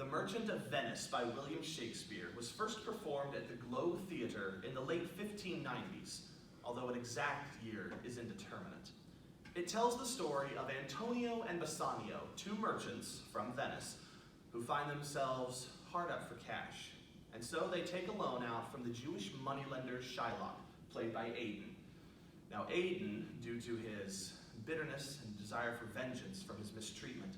The Merchant of Venice by William Shakespeare was first performed at the Globe Theatre in the late 1590s, although an exact year is indeterminate. It tells the story of Antonio and Bassanio, two merchants from Venice, who find themselves hard up for cash. And so they take a loan out from the Jewish moneylender Shylock, played by Aidan. Now Aidan, due to his bitterness and desire for vengeance from his mistreatment,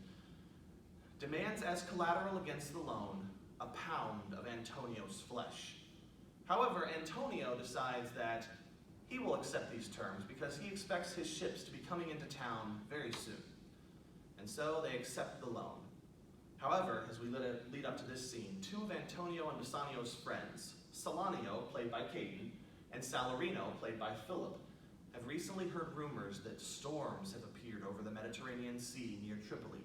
demands as collateral against the loan a pound of Antonio's flesh. However, Antonio decides that he will accept these terms because he expects his ships to be coming into town very soon. And so they accept the loan. However, as we lead up to this scene, two of Antonio and Bassanio's friends, Salanio, played by Caden, and Salarino, played by Philip, have recently heard rumors that storms have appeared over the Mediterranean Sea near Tripoli,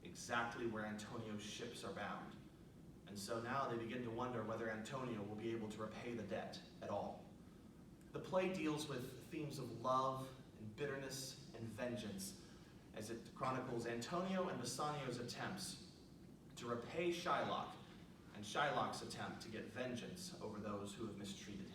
exactly where Antonio's ships are bound. And so now they begin to wonder whether Antonio will be able to repay the debt at all. The play deals with themes of love and bitterness and vengeance as it chronicles Antonio and Bassanio's attempts to repay Shylock and Shylock's attempt to get vengeance over those who have mistreated him.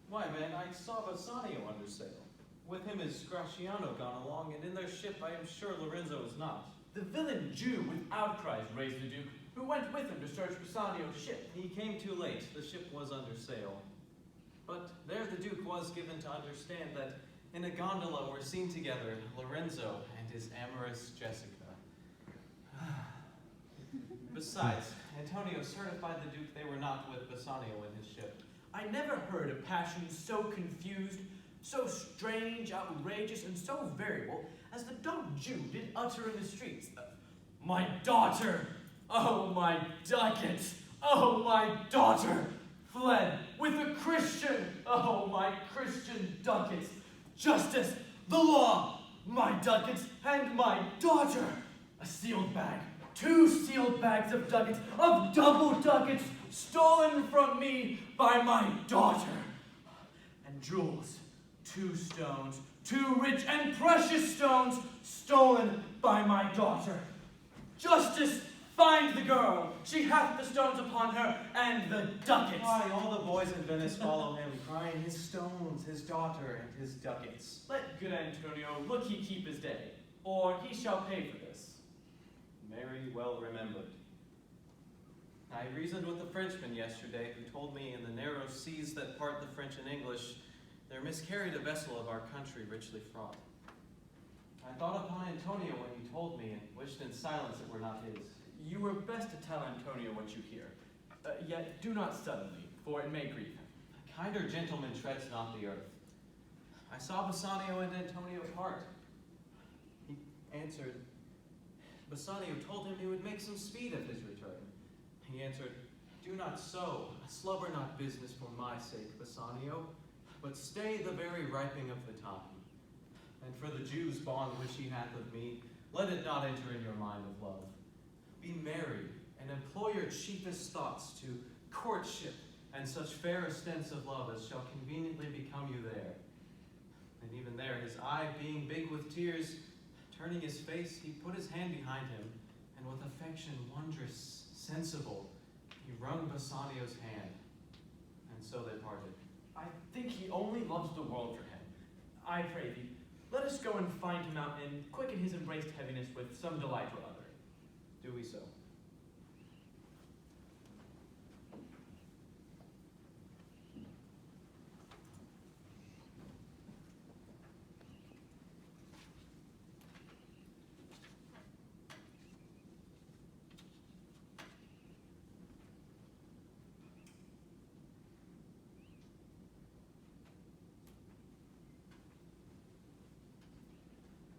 Why, man, I saw Bassanio under sail. With him is Gratiano gone along, and in their ship I am sure Lorenzo is not. The villain Jew with outcries raised the Duke, who went with him to search Bassanio's ship. He came too late. The ship was under sail. But there the Duke was given to understand that in a gondola were seen together Lorenzo and his amorous Jessica. Besides, Antonio certified the Duke they were not with Bassanio in his ship. I never heard a passion so confused, so strange, outrageous, and so variable as the dumb Jew did utter in the streets. My daughter! Oh, my ducats! Oh, my daughter! Fled with a Christian! Oh, my Christian ducats! Justice, the law, my ducats, and my daughter! A sealed bag, 2 sealed bags of ducats, of double ducats, stolen from me by my daughter. And jewels, 2 stones, 2 rich and precious stones, stolen by my daughter. Justice, find the girl. She hath the stones upon her, and the ducats. Why, all the boys in Venice follow him, crying his stones, his daughter, and his ducats. Let good Antonio look he keep his day, or he shall pay for this. Very well remembered. I reasoned with a Frenchman yesterday who told me in the narrow seas that part the French and English, there miscarried a vessel of our country richly fraught. I thought upon Antonio when he told me and wished in silence it were not his. You were best to tell Antonio what you hear, yet do not suddenly, for it may grieve him. A kinder gentleman treads not the earth. I saw Bassanio and Antonio part. He answered, Bassanio told him he would make some speed of his return. He answered, do not so, slubber not business for my sake, Bassanio, but stay the very riping of the time. And for the Jew's bond which he hath of me, let it not enter in your mind of love. Be merry, and employ your chiefest thoughts to courtship and such fair ostents of love as shall conveniently become you there. And even there, his eye being big with tears, turning his face, he put his hand behind him, and with affection wondrous, sensible, he wrung Bassanio's hand, and so they parted. I think he only loves the world for him. I pray thee, let us go and find him out, and quicken his embraced heaviness with some delight or other. Do we so?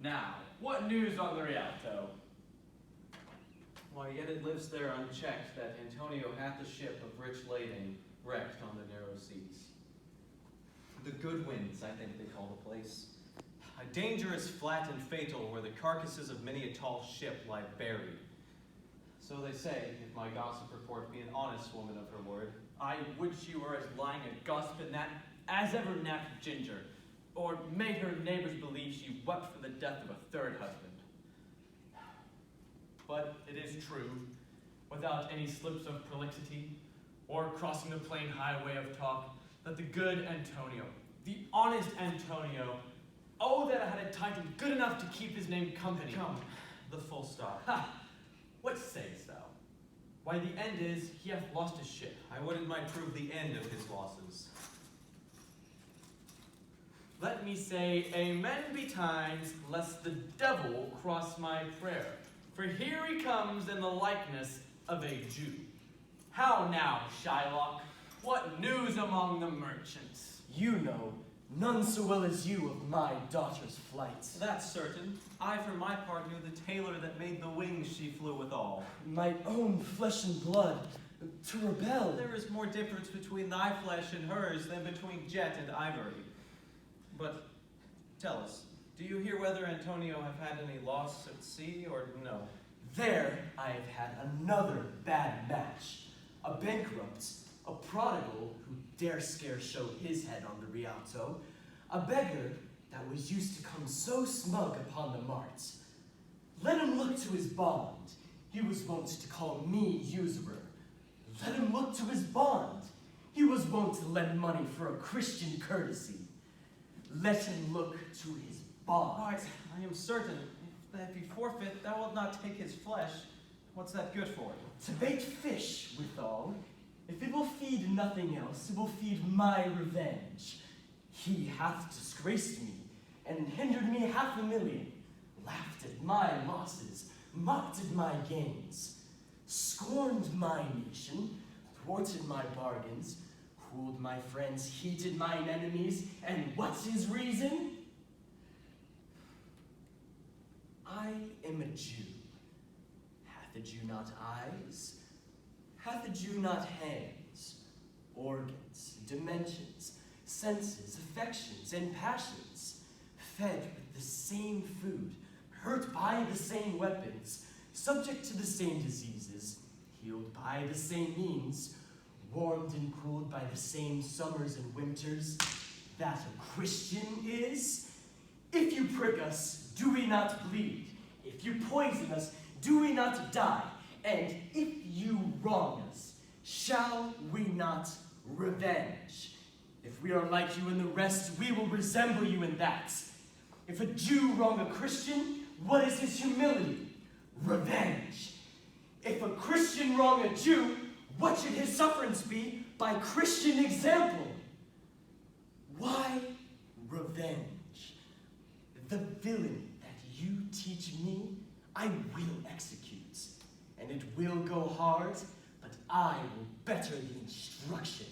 Now, what news on the Rialto? Why, yet it lives there unchecked that Antonio hath a ship of rich lading wrecked on the narrow seas. The Good Winds, I think they call the place. A dangerous, flat, and fatal, where the carcasses of many a tall ship lie buried. So they say, if my gossip report be an honest woman of her word. I would she were as lying a gossip in that as ever napped Ginger, or made her neighbors believe she wept for the death of a third husband. But it is true, without any slips of prolixity, or crossing the plain highway of talk, that the good Antonio, the honest Antonio, oh, that I had a title good enough to keep his name company. Come, the full stop. Ha! What sayest thou? Why, the end is, he hath lost his ship. I would it might prove the end of his losses. Let me say, amen betimes, lest the devil cross my prayer. For here he comes in the likeness of a Jew. How now, Shylock? What news among the merchants? You know, none so well as you of my daughter's flight. That's certain. I, for my part, knew the tailor that made the wings she flew withal. My own flesh and blood, to rebel. There is more difference between thy flesh and hers than between jet and ivory. But tell us, do you hear whether Antonio have had any loss at sea or no? There I have had another bad match. A bankrupt, a prodigal who dare scarce show his head on the Rialto, a beggar that was used to come so smug upon the mart. Let him look to his bond. He was wont to call me usurer. Let him look to his bond. He was wont to lend money for a Christian courtesy. Let him look to his bond. Why, I am certain, if he forfeit, thou wilt not take his flesh. What's that good for? To bait fish withal, if it will feed nothing else, it will feed my revenge. He hath disgraced me, and hindered me 500,000, laughed at my losses, mocked at my gains, scorned my nation, thwarted my bargains, cooled my friends, heated mine enemies, and what's his reason? I am a Jew. Hath a Jew not eyes? Hath a Jew not hands, organs, dimensions, senses, affections, and passions, fed with the same food, hurt by the same weapons, subject to the same diseases, healed by the same means, warmed and cooled by the same summers and winters, that a Christian is? If you prick us, do we not bleed? If you poison us, do we not die? And if you wrong us, shall we not revenge? If we are like you in the rest, we will resemble you in that. If a Jew wrong a Christian, what is his humility? Revenge. If a Christian wrong a Jew, what should his sufferance be by Christian example? Why revenge? The villainy that you teach me, I will execute, and it will go hard, but I will better the instruction.